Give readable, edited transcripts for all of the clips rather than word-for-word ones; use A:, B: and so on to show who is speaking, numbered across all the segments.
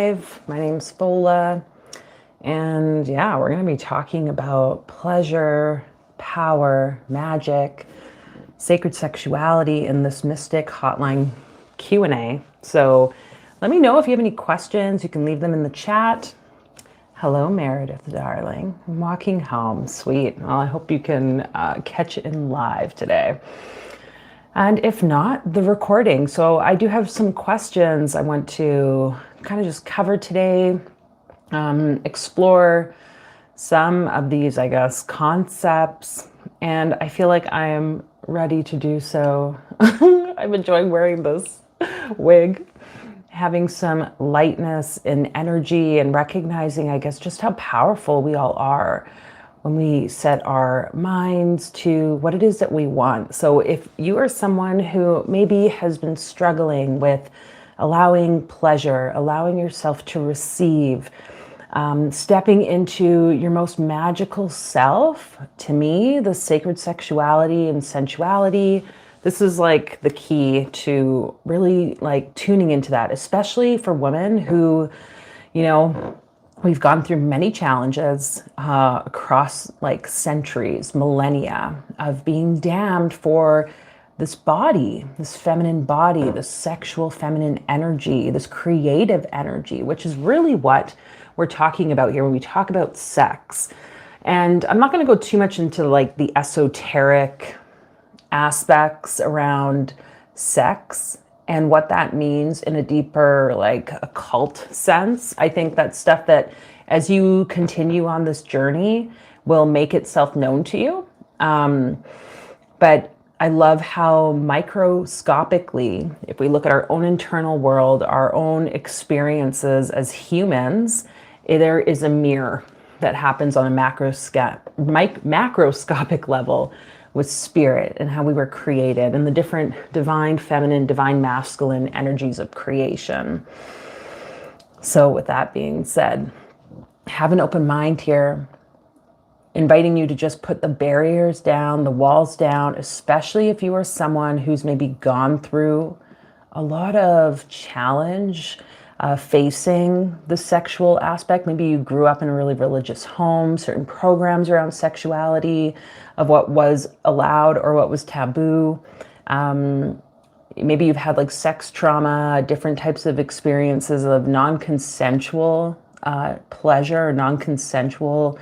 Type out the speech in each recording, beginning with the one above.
A: live. My name's Fola. And yeah, we're going to be talking about pleasure, power, magic, sacred sexuality in this Mystic Hotline Q&A. So let me know if you have any questions. You can leave them in the chat. Hello, Meredith, darling. I'm walking home. Sweet. Well, I hope you can catch it in live today. And if not, the recording. So I do have some questions I want to kind of just cover today, explore some of these, I guess, concepts. And I feel like I'm ready to do so. I'm enjoying wearing this wig, having some lightness and energy and recognizing, I guess, just how powerful we all are when we set our minds to what it is that we want. So if you are someone who maybe has been struggling with allowing pleasure, allowing yourself to receive, stepping into your most magical self, to me, the sacred sexuality and sensuality, this is like the key to really like tuning into that, especially for women who, you know, we've gone through many challenges across like centuries, millennia of being damned for this body, this feminine body, this sexual feminine energy, this creative energy, which is really what we're talking about here when we talk about sex. And I'm not going to go too much into like the esoteric aspects around sex and what that means in a deeper, like occult sense. I think that's stuff that as you continue on this journey will make itself known to you. But I love how microscopically, if we look at our own internal world, our own experiences as humans, there is a mirror that happens on a macroscopic level with spirit and how we were created and the different divine feminine, divine masculine energies of creation. So with that being said, have an open mind here, inviting you to just put the barriers down, the walls down, especially if you are someone who's maybe gone through a lot of challenge facing the sexual aspect. Maybe you grew up in a really religious home, certain programs around sexuality of what was allowed or what was taboo. Maybe you've had like sex trauma, different types of experiences of non-consensual pleasure, or non-consensual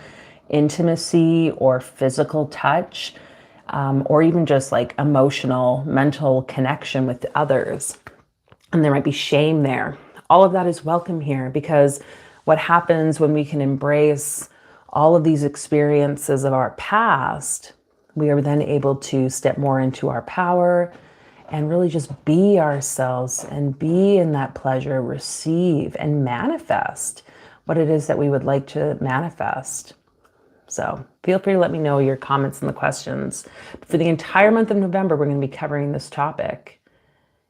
A: intimacy or physical touch, or even just like emotional, mental connection with others. And there might be shame there. All of that is welcome here, because what happens when we can embrace all of these experiences of our past, we are then able to step more into our power and really just be ourselves and be in that pleasure, receive and manifest what it is that we would like to manifest. So feel free to let me know your comments and the questions. For the entire month of November, we're going to be covering this topic.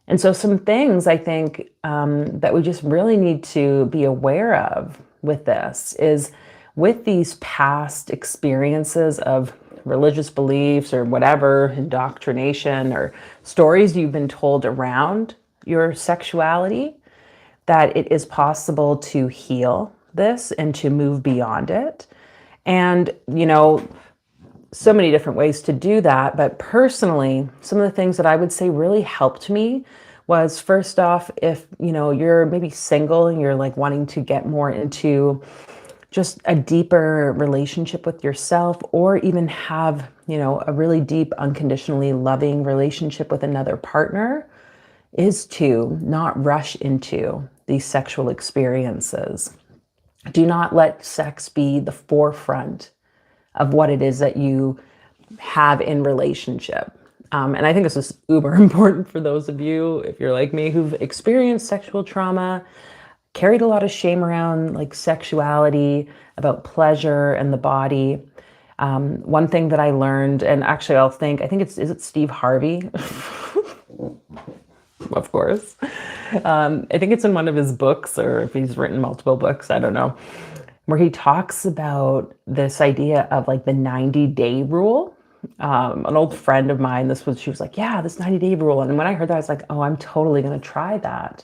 A: And so some things I think that we just really need to be aware of with this is with these past experiences of religious beliefs or whatever, indoctrination or stories you've been told around your sexuality, that it is possible to heal this and to move beyond it. And, you know, so many different ways to do that. But personally, some of the things that I would say really helped me was, first off, if, you know, you're maybe single and you're like wanting to get more into just a deeper relationship with yourself, or even have, you know, a really deep, unconditionally loving relationship with another partner, is to not rush into these sexual experiences. Do not let sex be the forefront of what it is that you have in relationship. And I think this is uber important for those of you, if you're like me, who've experienced sexual trauma, carried a lot of shame around like sexuality, about pleasure and the body. One thing that I learned, and actually I think is it Steve Harvey? Of course. I think it's in one of his books, or if he's written multiple books, I don't know, where he talks about this idea of like the 90-day rule. An old friend of mine, she was like, yeah, this 90-day rule. And when I heard that, I was like, oh, I'm totally going to try that.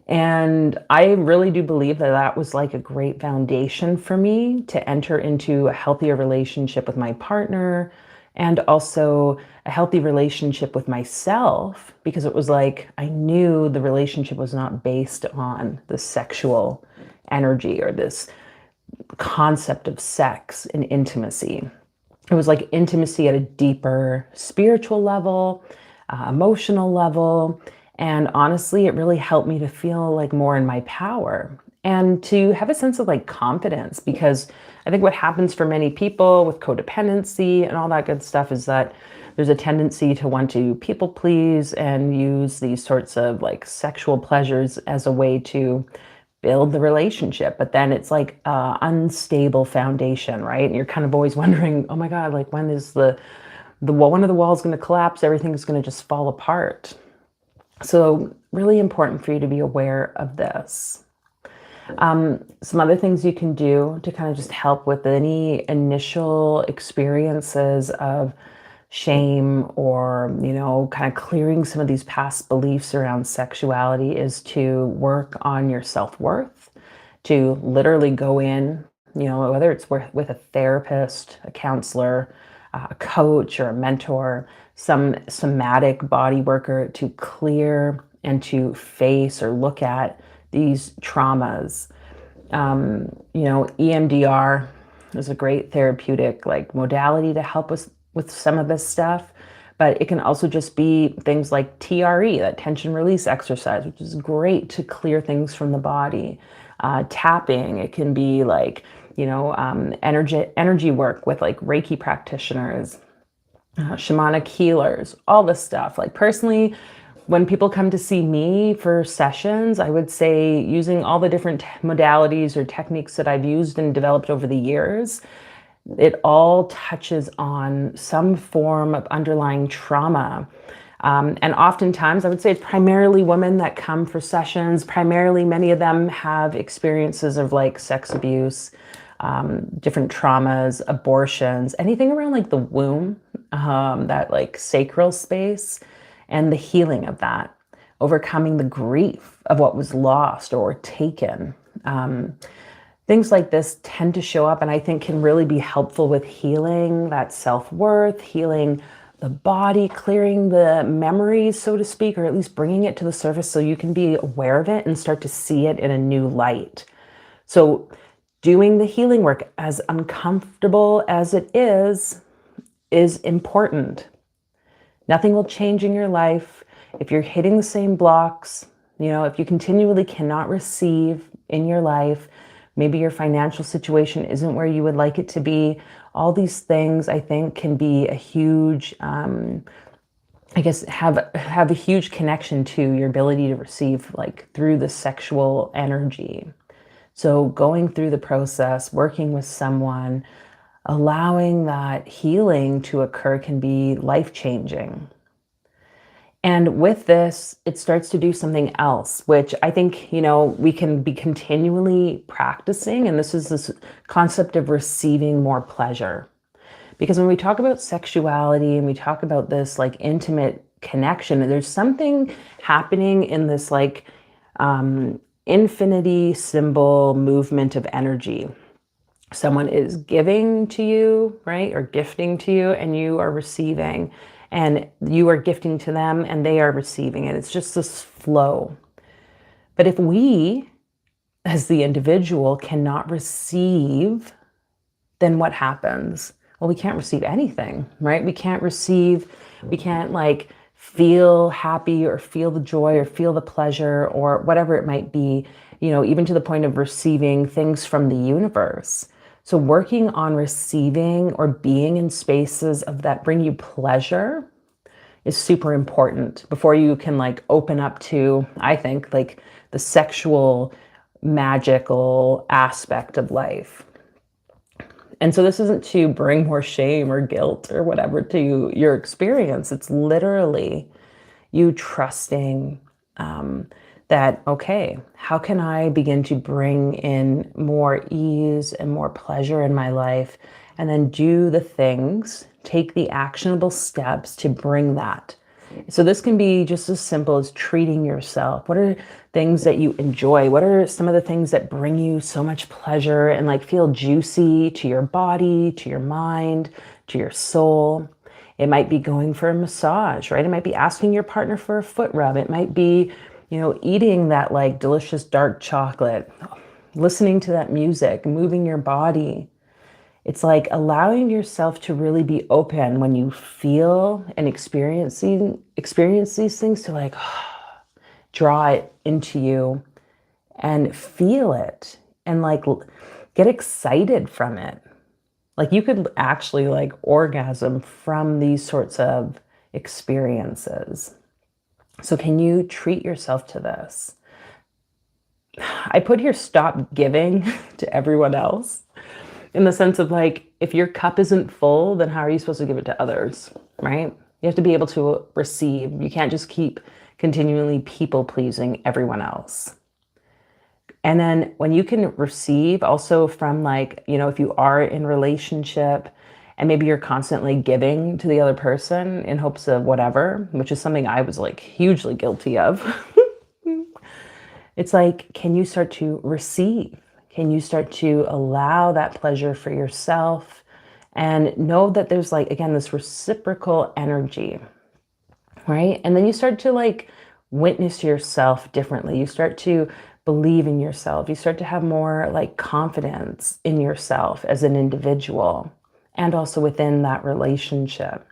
A: And I really do believe that that was like a great foundation for me to enter into a healthier relationship with my partner and also a healthy relationship with myself, because it was like I knew the relationship was not based on the sexual energy or this concept of sex and intimacy. It was like intimacy at a deeper spiritual level, emotional level. And honestly, it really helped me to feel like more in my power and to have a sense of like confidence, because I think what happens for many people with codependency and all that good stuff is that there's a tendency to want to people please and use these sorts of like sexual pleasures as a way to build the relationship. But then it's like unstable foundation, right? And you're kind of always wondering, oh my God, like when is the wall, one of the walls going to collapse? Everything's going to just fall apart. So really important for you to be aware of this. Some other things you can do to kind of just help with any initial experiences of shame or, kind of clearing some of these past beliefs around sexuality is to work on your self-worth, to literally go in, whether it's with a therapist, a counselor, a coach, or a mentor, some somatic body worker, to clear and to face or look at these traumas. EMDR is a great therapeutic like modality to help us with some of this stuff, but it can also just be things like TRE, that tension release exercise, which is great to clear things from the body. Tapping, it can be like, energy work with like Reiki practitioners, shamanic healers, all this stuff. Like personally, when people come to see me for sessions, I would say using all the different modalities or techniques that I've used and developed over the years, it all touches on some form of underlying trauma. And oftentimes, I would say it's primarily women that come for sessions. Primarily, many of them have experiences of like sex abuse, different traumas, abortions, anything around like the womb, that like sacral space, and the healing of that, overcoming the grief of what was lost or taken. Things like this tend to show up and I think can really be helpful with healing that self-worth, healing the body, clearing the memories, so to speak, or at least bringing it to the surface so you can be aware of it and start to see it in a new light. So doing the healing work, as uncomfortable as it is important. Nothing will change in your life if you're hitting the same blocks, if you continually cannot receive in your life. Maybe your financial situation isn't where you would like it to be. All these things, I think, can be a huge, have a huge connection to your ability to receive, like through the sexual energy. So going through the process, working with someone, allowing that healing to occur can be life-changing. And with this, it starts to do something else, which I think, we can be continually practicing. And this is this concept of receiving more pleasure. Because when we talk about sexuality and we talk about this like intimate connection, there's something happening in this like infinity symbol movement of energy. Someone is giving to you, right? Or gifting to you, and you are receiving. And you are gifting to them and they are receiving it. It's just this flow. But if we, as the individual, cannot receive, then what happens? Well, we can't receive anything, right? We can't like feel happy or feel the joy or feel the pleasure or whatever it might be, even to the point of receiving things from the universe. So working on receiving or being in spaces of that bring you pleasure is super important before you can like open up to, I think, like the sexual magical aspect of life. And so this isn't to bring more shame or guilt or whatever to your experience. It's literally you trusting that, okay, how can I begin to bring in more ease and more pleasure in my life, and then do the things, take the actionable steps to bring that. So this can be just as simple as treating yourself. What are things that you enjoy? What are some of the things that bring you so much pleasure and like feel juicy to your body, to your mind, to your soul? It might be going for a massage, right? It might be asking your partner for a foot rub. It might be, eating that like delicious dark chocolate, listening to that music, moving your body. It's like allowing yourself to really be open when you feel and experience these things, to like draw it into you and feel it and like get excited from it. Like you could actually like orgasm from these sorts of experiences. So can you treat yourself to this? I put here, stop giving to everyone else, in the sense of like, if your cup isn't full, then how are you supposed to give it to others, right? You have to be able to receive. You can't just keep continually people pleasing everyone else. And then when you can receive also from like, if you are in relationship and maybe you're constantly giving to the other person in hopes of whatever, which is something I was like hugely guilty of. It's like, can you start to receive? Can you start to allow that pleasure for yourself and know that there's like, again, this reciprocal energy, right? And then you start to like witness yourself differently. You start to believe in yourself. You start to have more like confidence in yourself as an individual and also within that relationship.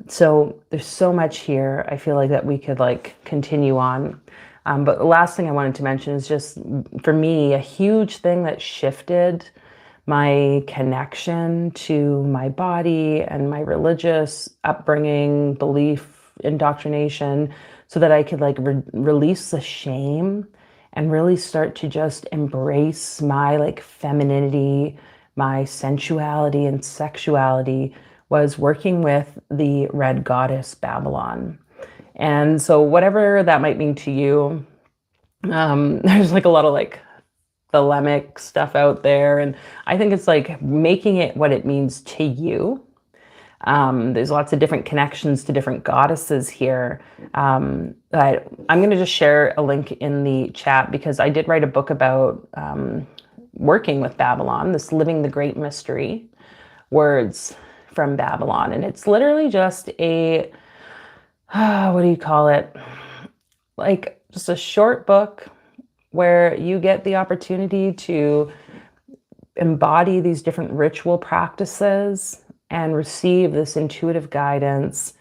A: So there's so much here. I feel like that we could like continue on. But the last thing I wanted to mention is just, for me, a huge thing that shifted my connection to my body and my religious upbringing, belief, indoctrination, so that I could like release the shame and really start to just embrace my like femininity, my sensuality and sexuality, was working with the Red Goddess Babylon. And so whatever that might mean to you, there's like a lot of like thelemic stuff out there. And I think it's like making it what it means to you. There's lots of different connections to different goddesses here. But I'm going to just share a link in the chat because I did write a book about working with Babylon, this Living the Great Mystery, words from Babylon. And it's literally just a, what do you call it? Like just a short book where you get the opportunity to embody these different ritual practices and receive this intuitive guidance,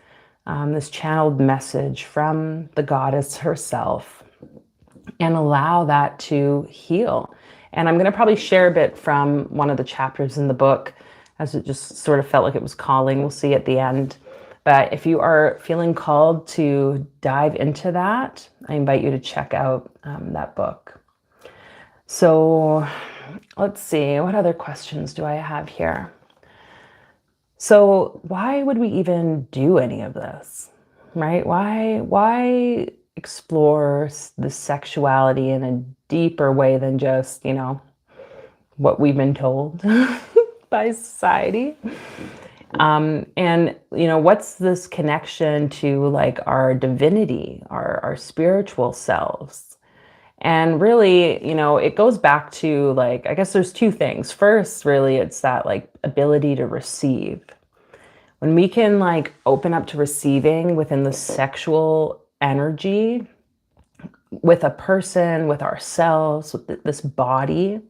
A: this channeled message from the goddess herself, and allow that to heal. And I'm going to probably share a bit from one of the chapters in the book, as it just sort of felt like it was calling. We'll see at the end. But if you are feeling called to dive into that, I invite you to check out that book. So let's see, what other questions do I have here? So why would we even do any of this, right? Why explore the sexuality in a deeper way than just, what we've been told by society? And what's this connection to like our divinity, our spiritual selves? And really, it goes back to like, I guess there's two things. First, really, it's that like ability to receive. When we can like open up to receiving within the sexual energy, with a person, with ourselves, with this body,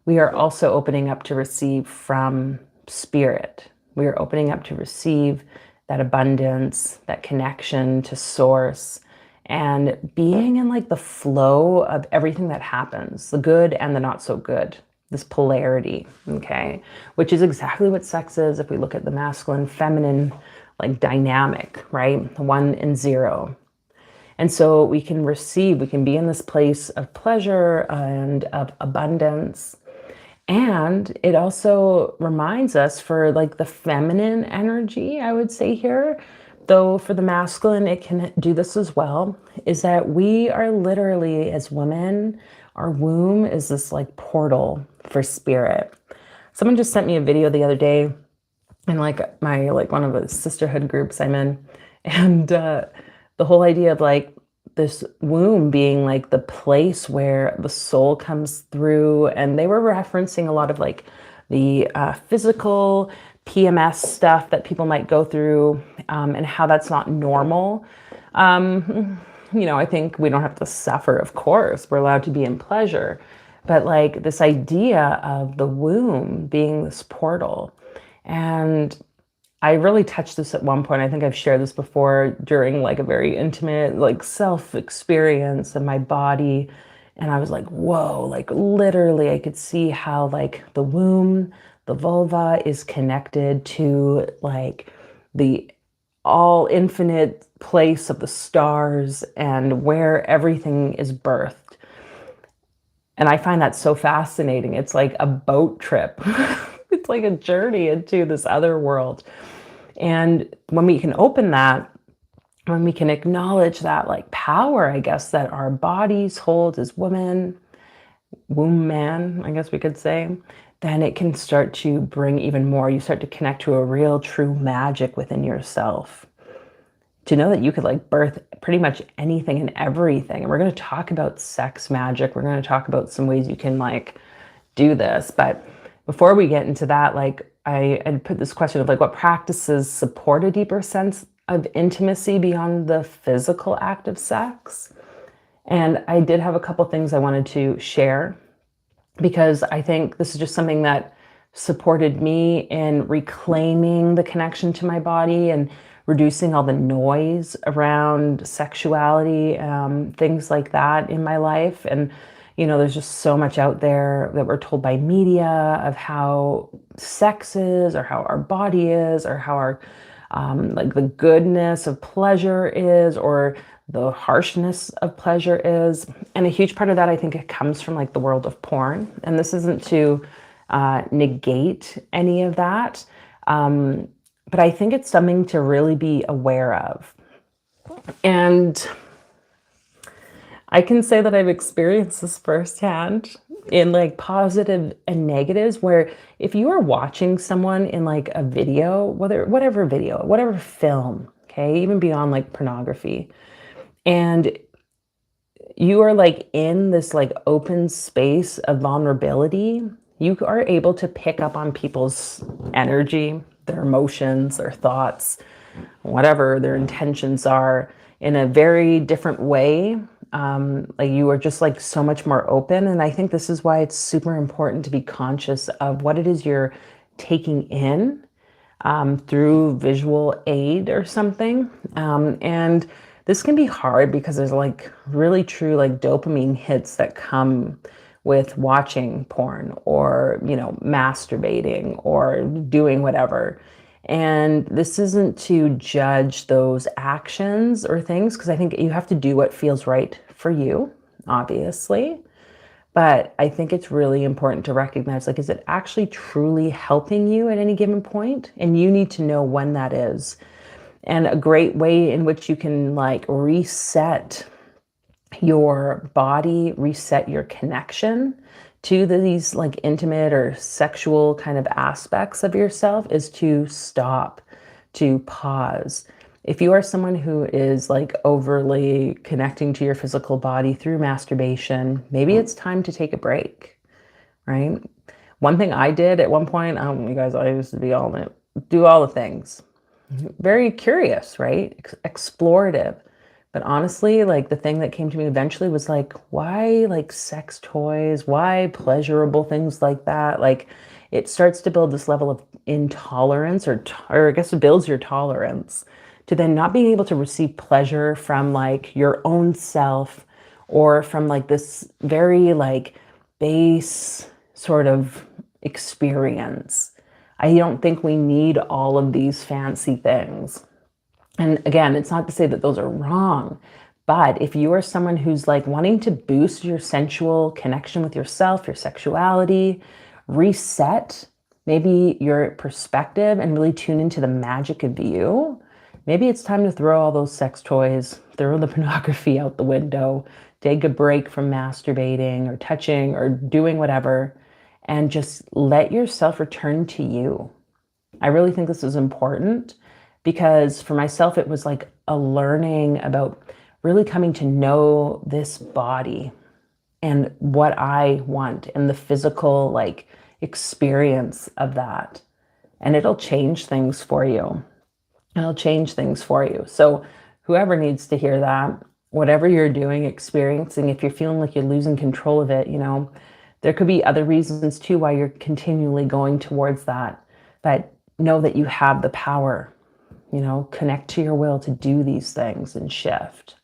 A: we are also opening up to receive from spirit. We are opening up to receive that abundance, that connection to source, and being in like the flow of everything that happens, the good and the not so good, this polarity, okay? Which is exactly what sex is if we look at the masculine, feminine, like dynamic, right? 1 and 0. And so we can receive, we can be in this place of pleasure and of abundance. And it also reminds us, for like the feminine energy, I would say here, though for the masculine, it can do this as well, is that we are literally, as women, our womb is this like portal for spirit. Someone just sent me a video the other day in like my, like one of the sisterhood groups I'm in. And the whole idea of like this womb being like the place where the soul comes through. And they were referencing a lot of like the physical PMS stuff that people might go through, and how that's not normal. I think we don't have to suffer, of course. We're allowed to be in pleasure. But like this idea of the womb being this portal. And I really touched this at one point. I think I've shared this before during like a very intimate, like self experience of my body. And I was like, whoa, like literally, I could see how like the womb, the vulva is connected to like the all infinite place of the stars and where everything is birthed. And I find that so fascinating. It's like a boat trip. It's like a journey into this other world. And when we can open that, when we can acknowledge that like power, I guess, that our bodies hold as women, womb man, I guess we could say, then it can start to bring even more. You start to connect to a real true magic within yourself. To know that you could like birth pretty much anything and everything. And we're going to talk about sex magic. We're going to talk about some ways you can like do this. But before we get into that, like I had put this question of like what practices support a deeper sense of intimacy beyond the physical act of sex. And I did have a couple things I wanted to share because I think this is just something that supported me in reclaiming the connection to my body and reducing all the noise around sexuality, things like that in my life. And, there's just so much out there that we're told by media of how sex is, or how our body is, or how our, like the goodness of pleasure is, or the harshness of pleasure is. And a huge part of that, I think it comes from like the world of porn. And this isn't to negate any of that. But I think it's something to really be aware of. And I can say that I've experienced this firsthand in like positive and negatives, where if you are watching someone in like a video, whatever film, okay, even beyond like pornography, and you are like in this like open space of vulnerability, you are able to pick up on people's energy, their emotions, their thoughts, whatever their intentions are, in a very different way. Like you are just like so much more open. And I think this is why it's super important to be conscious of what it is you're taking in through visual aid or something. And this can be hard because there's like really true like dopamine hits that come with watching porn, or, masturbating, or doing whatever. And this isn't to judge those actions or things, because I think you have to do what feels right for you, obviously. But I think it's really important to recognize, like, is it actually truly helping you at any given point? And you need to know when that is. And a great way in which you can like reset your body, reset your connection to these like intimate or sexual kind of aspects of yourself is to stop, to pause. If you are someone who is like overly connecting to your physical body through masturbation, maybe it's time to take a break, right? One thing I did at one point, you guys, I used to do all the things. Very curious, right? Explorative. But honestly, like the thing that came to me eventually was like, why like sex toys? Why pleasurable things like that? Like it starts to build this level of intolerance, or I guess it builds your tolerance to then not being able to receive pleasure from like your own self, or from like this very like base sort of experience. I don't think we need all of these fancy things. And again, it's not to say that those are wrong, but if you are someone who's like wanting to boost your sensual connection with yourself, your sexuality, reset maybe your perspective and really tune into the magic of you, maybe it's time to throw all those sex toys, throw the pornography out the window, take a break from masturbating or touching or doing whatever, and just let yourself return to you. I really think this is important, because for myself, it was like a learning about really coming to know this body and what I want and the physical like experience of that. And it'll change things for you. It'll change things for you. So whoever needs to hear that, whatever you're doing, experiencing, if you're feeling like you're losing control of it, there could be other reasons too why you're continually going towards that. But know that you have the power, connect to your will to do these things and shift.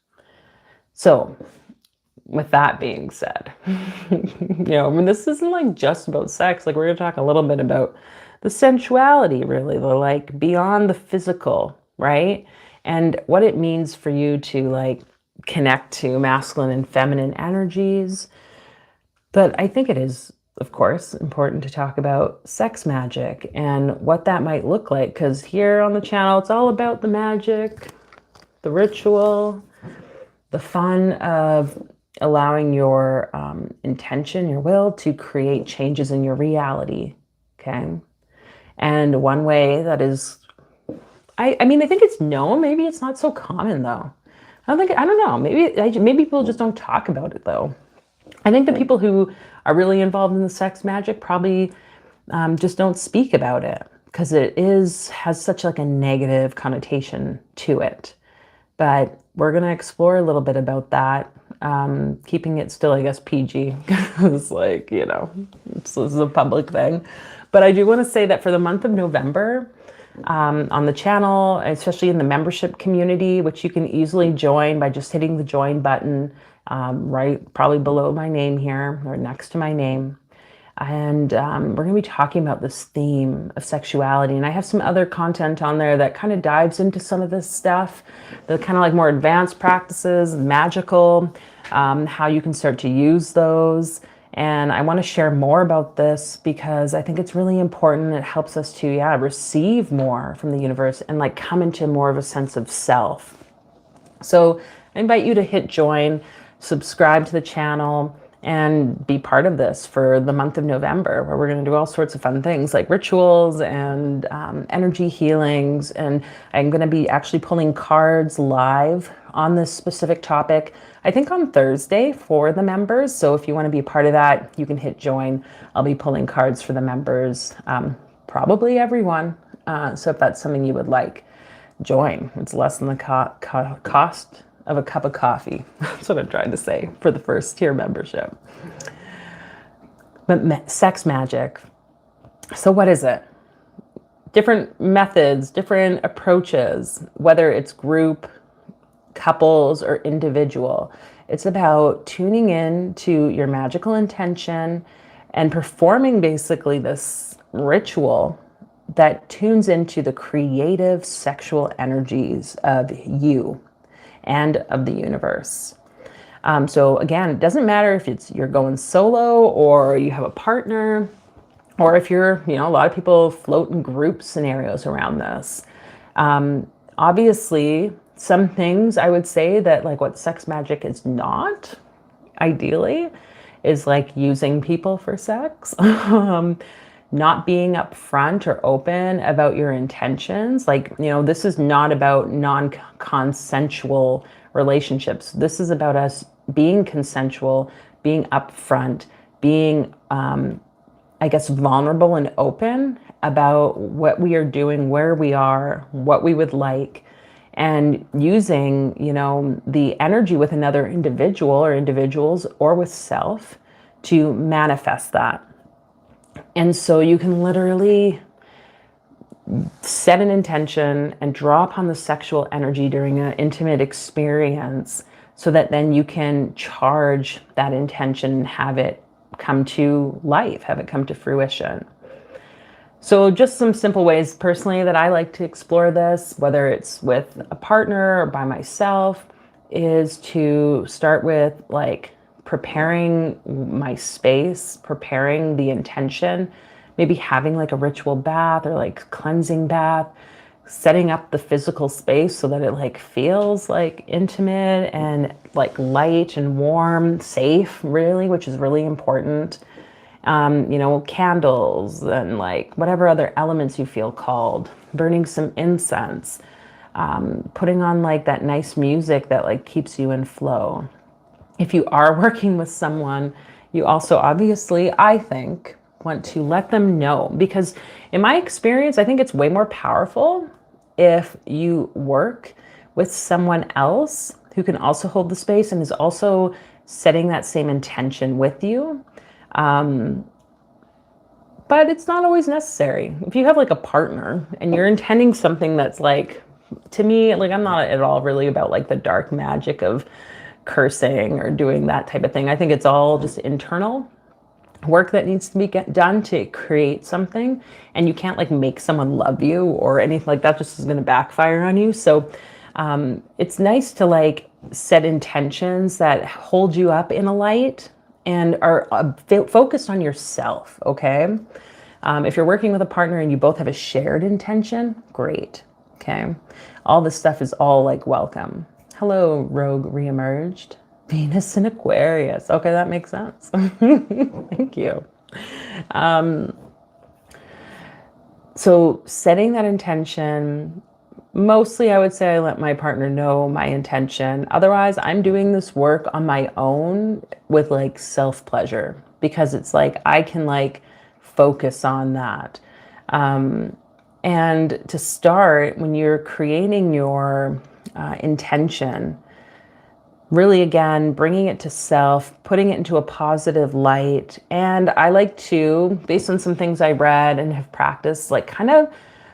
A: So with that being said, this isn't like just about sex. Like we're going to talk a little bit about the sensuality, really, the like beyond the physical, right? And what it means for you to like connect to masculine and feminine energies. But I think it is, of course, important to talk about sex magic and what that might look like. Because here on the channel, it's all about the magic, the ritual, the fun of allowing your intention, your will to create changes in your reality. Okay. And one way that is, I think it's known. Maybe it's not so common though. I don't know. Maybe people just don't talk about it though. I think the people who are really involved in the sex magic probably just don't speak about it because it has such like a negative connotation to it. But we're going to explore a little bit about that, keeping it still, I guess, PG, because like, this is a public thing. But I do want to say that for the month of November, on the channel, especially in the membership community, which you can easily join by just hitting the join button right probably below my name here or next to my name. And we're going to be talking about this theme of sexuality. And I have some other content on there that kind of dives into some of this stuff, the kind of like more advanced practices, magical, how you can start to use those. And I want to share more about this because I think it's really important. It helps us to, receive more from the universe and like come into more of a sense of self. So I invite you to hit join, subscribe to the channel, and be part of this for the month of November, where we're going to do all sorts of fun things like rituals and energy healings. And I'm going to be actually pulling cards live on this specific topic, I think on Thursday for the members. So if you want to be a part of that, you can hit join. I'll be pulling cards for the members, probably everyone. So if that's something you would like, join. It's less than the cost of a cup of coffee. That's what I'm trying to say for the first tier membership. But sex magic. So what is it? Different methods, different approaches, whether it's group, couples, or individual. It's about tuning in to your magical intention and performing basically this ritual that tunes into the creative sexual energies of you and of the universe. So again, it doesn't matter if you're going solo or you have a partner, or if you're, a lot of people float in group scenarios around this. Obviously, some things I would say that like what sex magic is not, ideally, is like using people for sex. Not being upfront or open about your intentions. Like, this is not about non-consensual relationships. This is about us being consensual, being upfront, being, I guess, vulnerable and open about what we are doing, where we are, what we would like, and using, the energy with another individual or individuals or with self to manifest that. And so you can literally set an intention and draw upon the sexual energy during an intimate experience so that then you can charge that intention and have it come to life, have it come to fruition. So just some simple ways personally that I like to explore this, whether it's with a partner or by myself, is to start with like preparing my space, preparing the intention, maybe having like a ritual bath or like cleansing bath, setting up the physical space so that it like feels like intimate and like light and warm, safe really, which is really important. Candles and like whatever other elements you feel called, burning some incense, putting on like that nice music that like keeps you in flow. If you are working with someone, you also obviously, I think, want to let them know, because in my experience, I think it's way more powerful if you work with someone else who can also hold the space and is also setting that same intention with you. But it's not always necessary. If you have like a partner and you're intending something that's like, to me, like I'm not at all really about like the dark magic of cursing or doing that type of thing. I think it's all just internal work that needs to be done to create something, and you can't like make someone love you or anything like that. Just is going to backfire on you. So it's nice to like set intentions that hold you up in a light and are focused on yourself. Okay. If you're working with a partner and you both have a shared intention, great. Okay. All this stuff is all like welcome. Hello, Rogue reemerged. Venus in Aquarius. Okay, that makes sense. Thank you. So setting that intention, mostly I would say I let my partner know my intention. Otherwise, I'm doing this work on my own with like self-pleasure, because it's like I can like focus on that. And to start, when you're creating your intention, really, again, bringing it to self, putting it into a positive light. And I like to, based on some things I read and have practiced, like kind of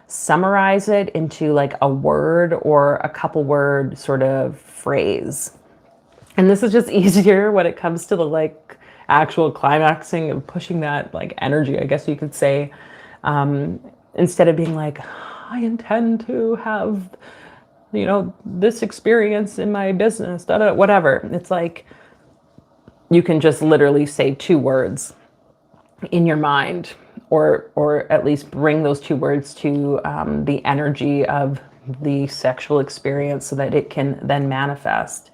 A: summarize it into like a word or a couple word sort of phrase. And this is just easier when it comes to the like actual climaxing and pushing that like energy, I guess you could say, instead of being like, I intend to have, you know, this experience in my business, whatever. It's like you can just literally say 2 words in your mind, or at least bring those 2 words to the energy of the sexual experience so that it can then manifest.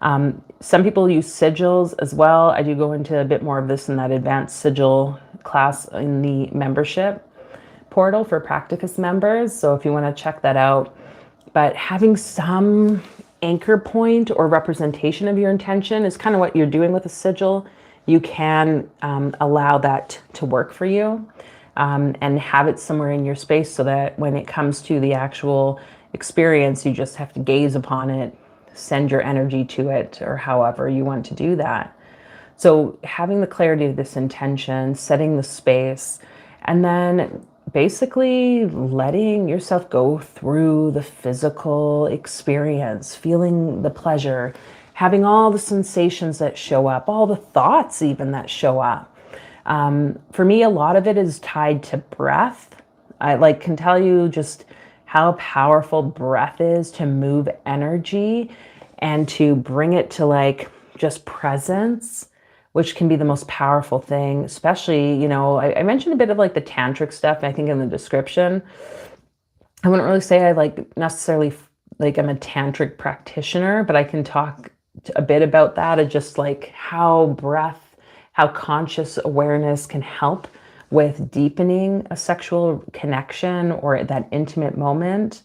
A: Some people use sigils as well. I do go into a bit more of this in that advanced sigil class in the membership portal for Practicus members. So if you want to check that out. But having some anchor point or representation of your intention is kind of what you're doing with a sigil. You can allow that to work for you, and have it somewhere in your space so that when it comes to the actual experience, you just have to gaze upon it, send your energy to it, or however you want to do that. So having the clarity of this intention, setting the space, and then basically letting yourself go through the physical experience, feeling the pleasure, having all the sensations that show up, all the thoughts even that show up. For me, a lot of it is tied to breath. I like can tell you just how powerful breath is to move energy and to bring it to like just presence, which can be the most powerful thing, especially, you know, I mentioned a bit of like the tantric stuff, I think in the description. I wouldn't really say I like necessarily like I'm a tantric practitioner, but I can talk a bit about that and just like how breath, how conscious awareness can help with deepening a sexual connection or that intimate moment,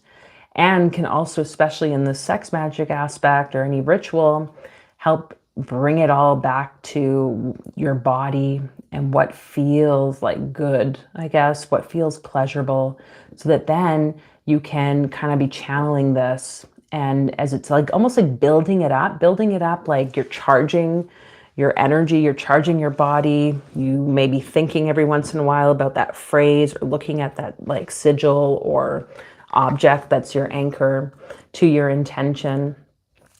A: and can also, especially in the sex magic aspect or any ritual, help bring it all back to your body and what feels like good, I guess, what feels pleasurable, so that then you can kind of be channeling this. And as it's like almost like building it up, like you're charging your energy, you're charging your body. You may be thinking every once in a while about that phrase or looking at that like sigil or object that's your anchor to your intention.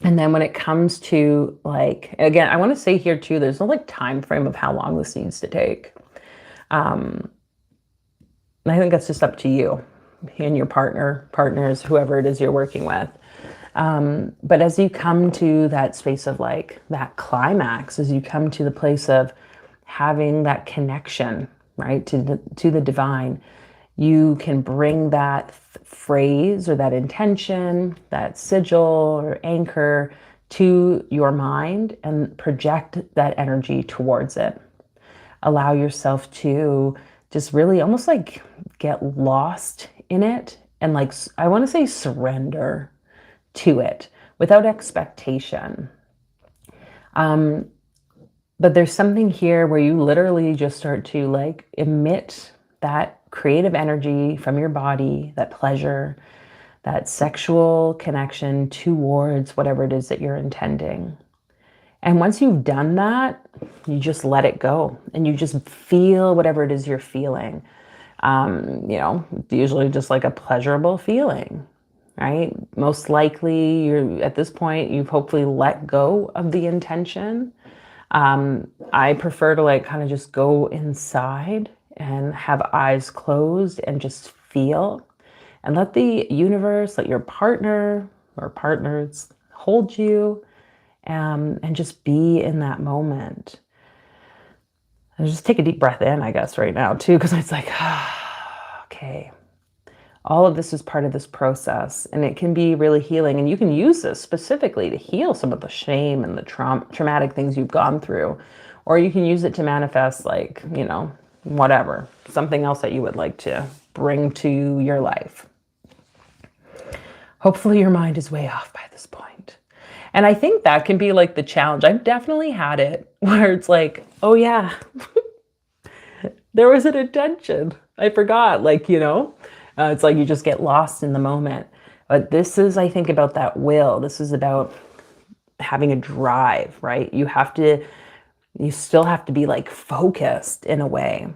A: And then when it comes to like, again, I want to say here too, there's no like time frame of how long this needs to take. And I think that's just up to you and your partners, whoever it is you're working with. But as you come to that space of like that climax, as you come to the place of having that connection, right, to the divine, you can bring that phrase or that intention, that sigil or anchor to your mind and project that energy towards it. Allow yourself to just really almost like get lost in it and like, I want to say surrender to it without expectation. But there's something here where you literally just start to like emit that creative energy from your body, that pleasure, that sexual connection towards whatever it is that you're intending. And once you've done that, you just let it go and you just feel whatever it is you're feeling. Usually just like a pleasurable feeling, right? Most likely you're at this point, you've hopefully let go of the intention. I prefer to like kind of just go inside and have eyes closed and just feel and let the universe, let your partner or partners hold you, and just be in that moment. And just take a deep breath in, I guess, right now too, because it's like, okay, all of this is part of this process, and it can be really healing. And you can use this specifically to heal some of the shame and the traumatic things you've gone through, or you can use it to manifest like, whatever, something else that you would like to bring to your life. Hopefully your mind is way off by this point. And I think that can be like the challenge. I've definitely had it where it's like, oh yeah, there was an intention. I forgot, it's like you just get lost in the moment. But this is, I think, about that will. This is about having a drive, right? You still have to be like focused in a way.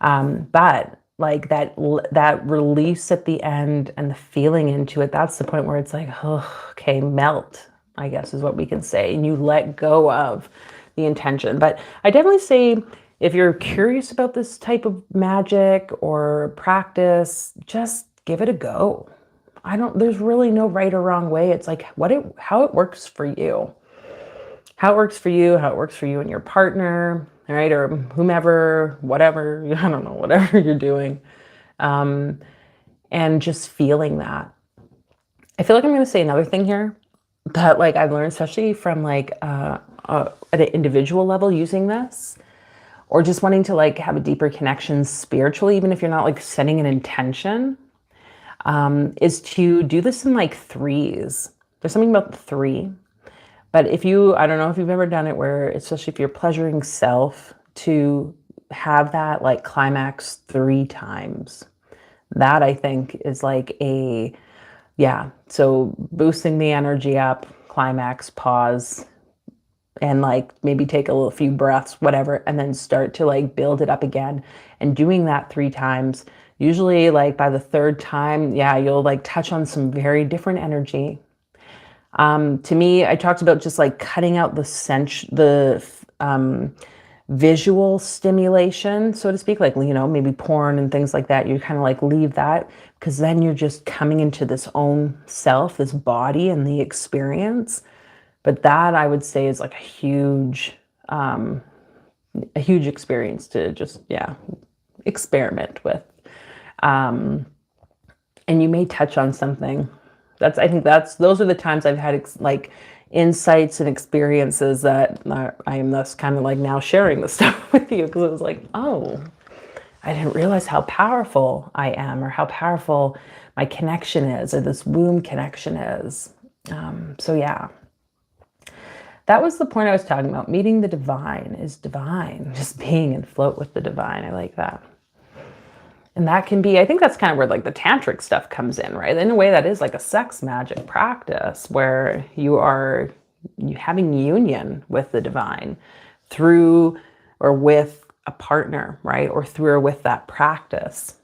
A: But like that release at the end and the feeling into it, that's the point where it's like, oh, okay, melt, I guess is what we can say. And you let go of the intention. But I definitely say, if you're curious about this type of magic or practice, just give it a go. There's really no right or wrong way. It's like how it works for you. How it works for you, how it works for you and your partner, right? Or whomever, whatever, I don't know, whatever you're doing. And just feeling that. I feel like I'm going to say another thing here that like I've learned, especially from like at an individual level using this, or just wanting to like have a deeper connection spiritually, even if you're not like setting an intention, is to do this in like threes. There's something about the three. But I don't know if you've ever done it where, especially if you're pleasuring self, to have that like climax 3 times. That I think is like so boosting the energy up, climax, pause, and like maybe take a few breaths, whatever, and then start to like build it up again. And doing that 3 times, usually like by the 3rd time, you'll like touch on some very different energy. To me, I talked about just like cutting out the visual stimulation, so to speak, like, maybe porn and things like that. You kind of like leave that, because then you're just coming into this own self, this body and the experience. But that I would say is like a huge experience to just, experiment with. And you may touch on something. I think those are the times I've had like insights and experiences that I am thus kind of like now sharing this stuff with you, because it was like, oh, I didn't realize how powerful I am, or how powerful my connection is, or this womb connection is. That was the point I was talking about. Meeting the divine is divine. Just being and float with the divine. I like that. And that can be, I think that's kind of where like the tantric stuff comes in, right? In a way that is like a sex magic practice where you having union with the divine through or with a partner, right? Or through or with that practice,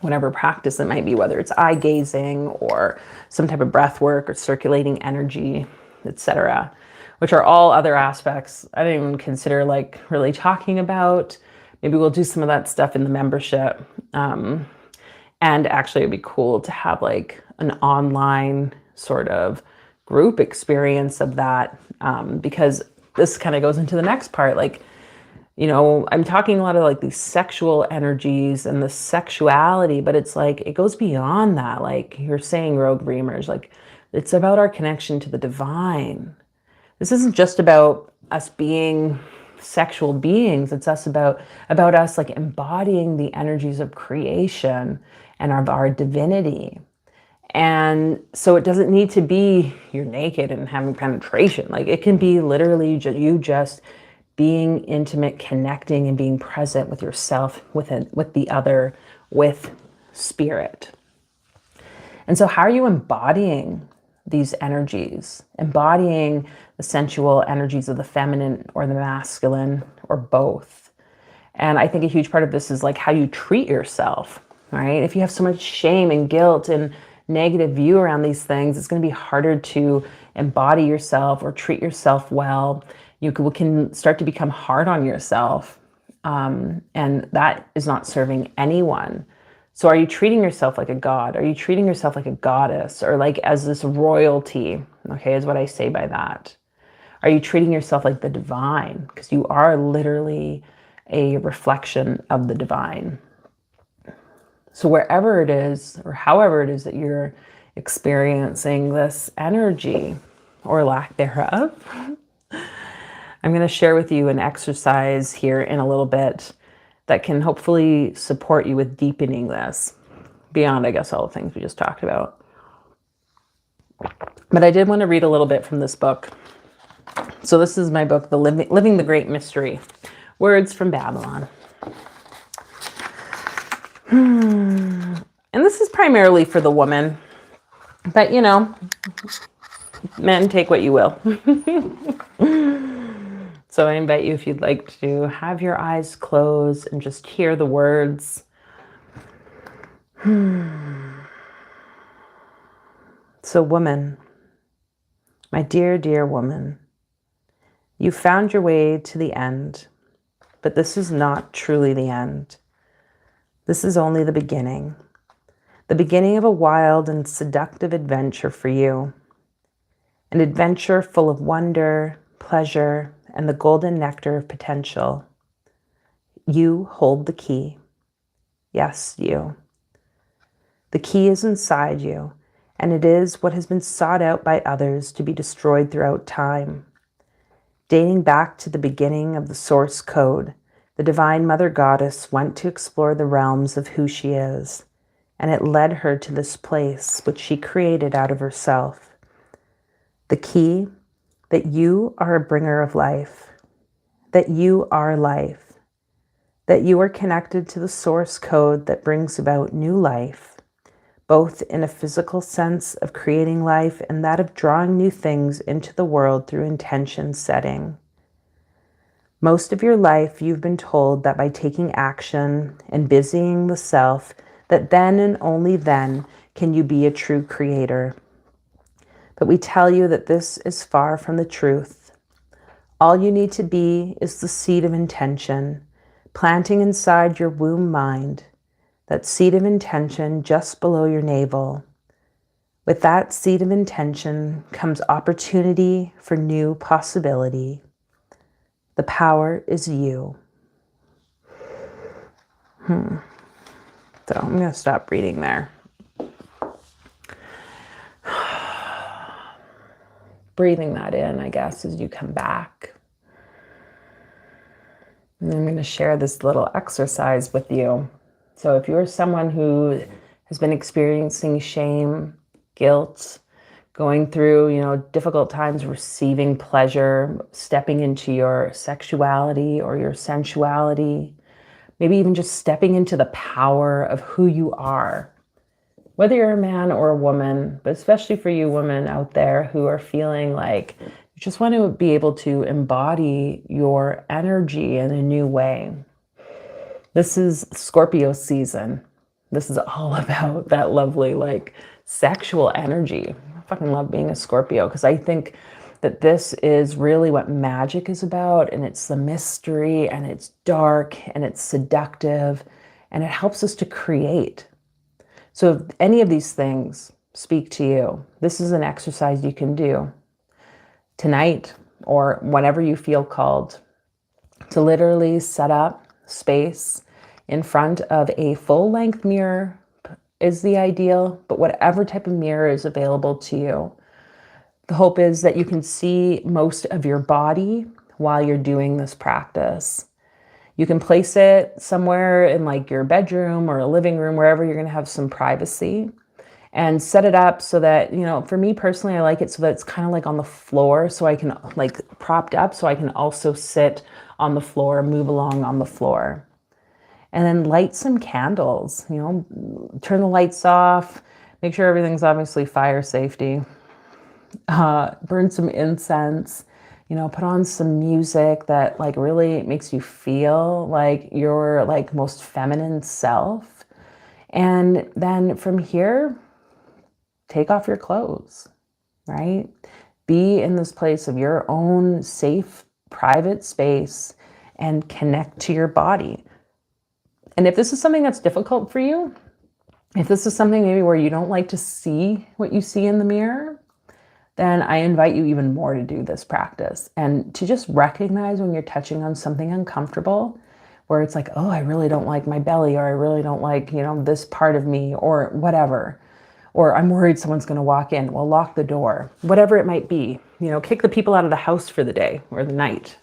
A: whatever practice it might be, whether it's eye gazing or some type of breath work or circulating energy, etc., which are all other aspects I didn't even consider like really talking about. Maybe we'll do some of that stuff in the membership. And actually it'd be cool to have like an online sort of group experience of that, because this kind of goes into the next part. Like, I'm talking a lot of like these sexual energies and the sexuality, but it's like, it goes beyond that. Like you're saying, Rogue Reamers, like it's about our connection to the divine. This isn't just about us being sexual beings. It's about us like embodying the energies of creation and of our divinity. And so it doesn't need to be you're naked and having penetration. Like, it can be literally you just being intimate, connecting, and being present with yourself, with the other, with spirit. And so how are you embodying these energies? Embodying the sensual energies of the feminine or the masculine or both. And I think a huge part of this is like how you treat yourself, right? If you have so much shame and guilt and negative view around these things, it's going to be harder to embody yourself or treat yourself well. You can start to become hard on yourself, and that is not serving anyone. So are you treating yourself like a god? Are you treating yourself like a goddess, or like as this royalty? Okay, is what I say by that. Are you treating yourself like the divine? Because you are literally a reflection of the divine. So wherever it is, or however it is that you're experiencing this energy or lack thereof, I'm going to share with you an exercise here in a little bit that can hopefully support you with deepening this beyond, I guess, all the things we just talked about. But I did want to read a little bit from this book. So this is my book, Living the Great Mystery, Words from Babylon. And this is primarily for the woman, but you know, men, take what you will. So I invite you, if you'd like to have your eyes closed and just hear the words. So woman, my dear, dear woman, you found your way to the end, but this is not truly the end. This is only the beginning of a wild and seductive adventure for you. An adventure full of wonder, pleasure, and the golden nectar of potential. You hold the key. Yes, you. The key is inside you, and it is what has been sought out by others to be destroyed throughout time. Dating back to the beginning of the source code, the Divine Mother Goddess went to explore the realms of who she is, and it led her to this place which she created out of herself. The key, that you are a bringer of life, that you are life, that you are connected to the source code that brings about new life, both in a physical sense of creating life and that of drawing new things into the world through intention setting. Most of your life, you've been told that by taking action and busying the self, that then and only then can you be a true creator. But we tell you that this is far from the truth. All you need to be is the seed of intention, planting inside your womb mind, that seed of intention just below your navel. With that seed of intention comes opportunity for new possibility. The power is you. So I'm going to stop reading there. Breathing that in, I guess, as you come back. And I'm going to share this little exercise with you. So if you're someone who has been experiencing shame, guilt, going through, difficult times receiving pleasure, stepping into your sexuality or your sensuality, maybe even just stepping into the power of who you are, whether you're a man or a woman, but especially for you women out there who are feeling like you just want to be able to embody your energy in a new way. This is Scorpio season. This is all about that lovely, sexual energy. I fucking love being a Scorpio because I think that this is really what magic is about, and it's the mystery, and it's dark, and it's seductive, and it helps us to create. So if any of these things speak to you, this is an exercise you can do tonight or whenever you feel called to literally set up space in front of a full-length mirror is the ideal, but whatever type of mirror is available to you. The hope is that you can see most of your body while you're doing this practice. You can place it somewhere in like your bedroom or a living room, wherever you're going to have some privacy, and set it up so that, you know, for me personally, I like it so that it's kind of like on the floor, so I can like propped up, so I can also sit on the floor, move along on the floor. And then light some candles, you know, turn the lights off, make sure everything's obviously fire safety, burn some incense, you know, put on some music that like really makes you feel like your like most feminine self. And then from here, take off your clothes, right? Be in this place of your own safe, private space and connect to your body. And if this is something that's difficult for you, if this is something maybe where you don't like to see what you see in the mirror, then I invite you even more to do this practice and to just recognize when you're touching on something uncomfortable, where it's like, oh, I really don't like my belly, or I really don't like, you know, this part of me, or whatever. Or I'm worried someone's going to walk in. Well, lock the door, whatever it might be, you know, kick the people out of the house for the day or the night.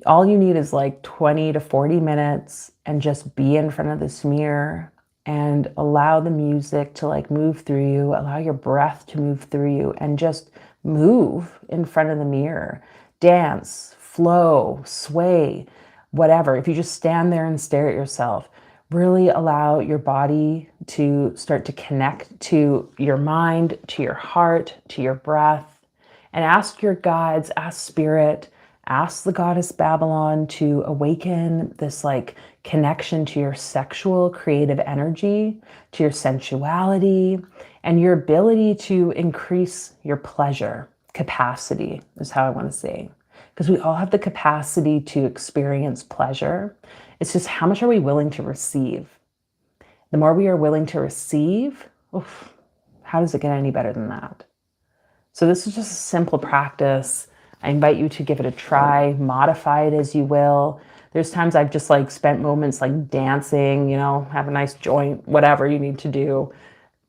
A: All you need is like 20 to 40 minutes and just be in front of this mirror and allow the music to like move through you, allow your breath to move through you, and just move in front of the mirror. Dance, flow, sway, whatever. If you just stand there and stare at yourself, really allow your body to start to connect to your mind, to your heart, to your breath, and ask your guides, ask spirit, ask the goddess Babylon to awaken this like connection to your sexual creative energy, to your sensuality, and your ability to increase your pleasure capacity is how I want to say. Because we all have the capacity to experience pleasure. It's just how much are we willing to receive? The more we are willing to receive, oof, how does it get any better than that? So this is just a simple practice. I invite you to give it a try, modify it as you will. There's times I've just like spent moments like dancing, you know, have a nice joint, whatever you need to do.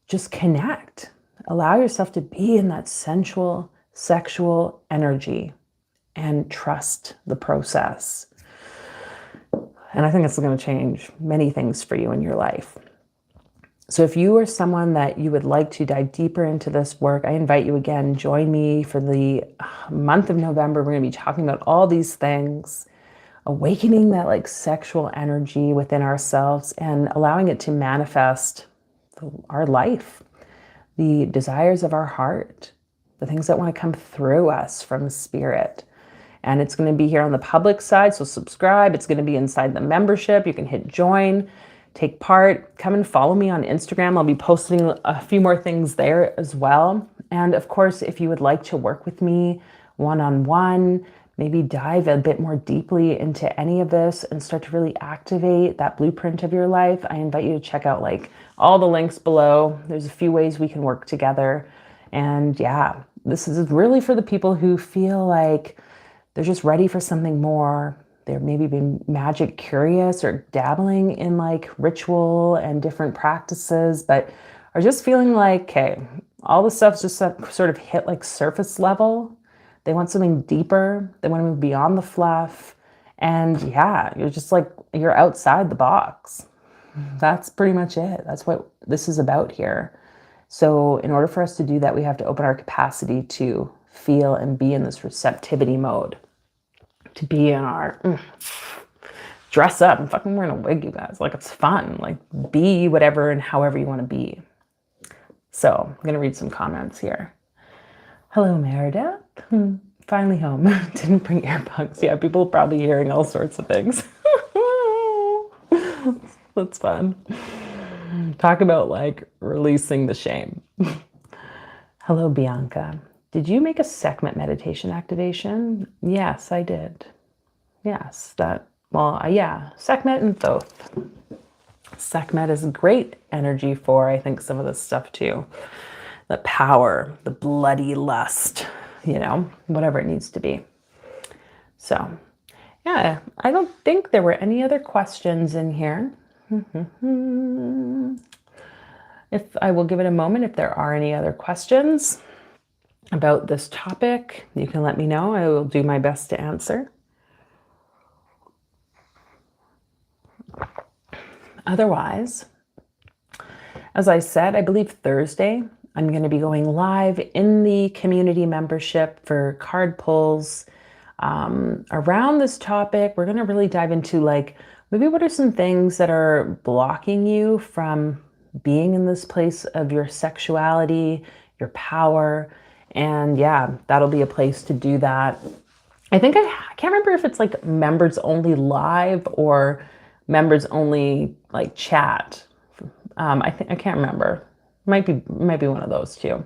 A: Just connect. Allow yourself to be in that sensual, sexual energy and trust the process. And I think it's going to change many things for you in your life. So if you are someone that you would like to dive deeper into this work, I invite you again, join me for the month of November. We're going to be talking about all these things, awakening that like sexual energy within ourselves and allowing it to manifest our life, the desires of our heart, the things that want to come through us from spirit. And it's going to be here on the public side, so subscribe. It's going to be inside the membership. You can hit join, take part, come and follow me on Instagram. I'll be posting a few more things there as well. And of course, if you would like to work with me one-on-one, maybe dive a bit more deeply into any of this and start to really activate that blueprint of your life, I invite you to check out like all the links below. There's a few ways we can work together. And yeah, this is really for the people who feel like they're just ready for something more. They're maybe being magic curious or dabbling in like ritual and different practices, but are just feeling like, okay, all the stuff's just sort of hit like surface level. They want something deeper. They want to move beyond the fluff. And yeah, you're just like, you're outside the box. That's pretty much it. That's what this is about here. So in order for us to do that, we have to open our capacity to feel and be in this receptivity mode, to be in our dress up. I'm fucking wearing a wig, you guys. Like, it's fun. Like, be whatever and however you want to be. So I'm going to read some comments here. Hello, Meredith. Finally home. Didn't bring earbuds. Yeah, people are probably hearing all sorts of things. That's fun. Talk about like releasing the shame. Hello, Bianca. Did you make a Sekhmet meditation activation? Yes, I did. Yes, yeah, Sekhmet and Thoth. Sekhmet is great energy for, I think, some of this stuff too. The power, the bloody lust, you know, whatever it needs to be. So, yeah, I don't think there were any other questions in here. If I will give it a moment, if there are any other questions about this topic, you can let me know. I will do my best to answer. Otherwise, as I said, I believe Thursday, I'm going to be going live in the community membership for card pulls around this topic. We're going to really dive into like, maybe what are some things that are blocking you from being in this place of your sexuality, your power. And yeah, that'll be a place to do that. I think I can't remember if it's like members only live or members only like chat. I can't remember. Might be one of those two,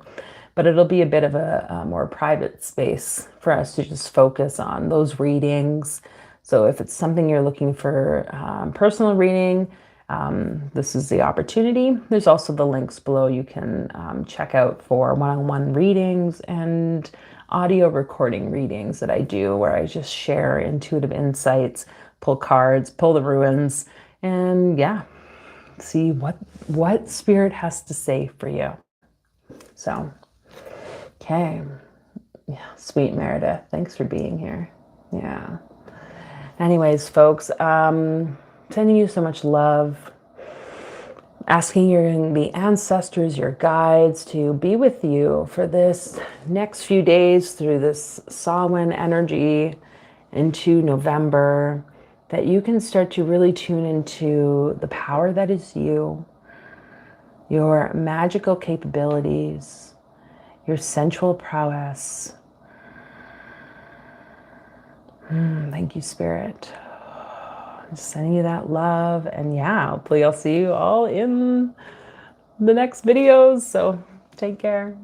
A: but it'll be a bit of a more private space for us to just focus on those readings. So if it's something you're looking for personal reading, this is the opportunity. There's also the links below you can check out for one-on-one readings and audio recording readings that I do, where I just share intuitive insights, pull cards, pull the ruins, and yeah, see what spirit has to say for you. So, okay. Yeah, sweet Meredith. Thanks for being here. Yeah. Anyways, folks, sending you so much love. Asking the ancestors, your guides, to be with you for this next few days through this Samhain energy into November, that you can start to really tune into the power that is you, your magical capabilities, your sensual prowess. Thank you, Spirit. Just sending you that love. And yeah, hopefully I'll see you all in the next videos. So take care.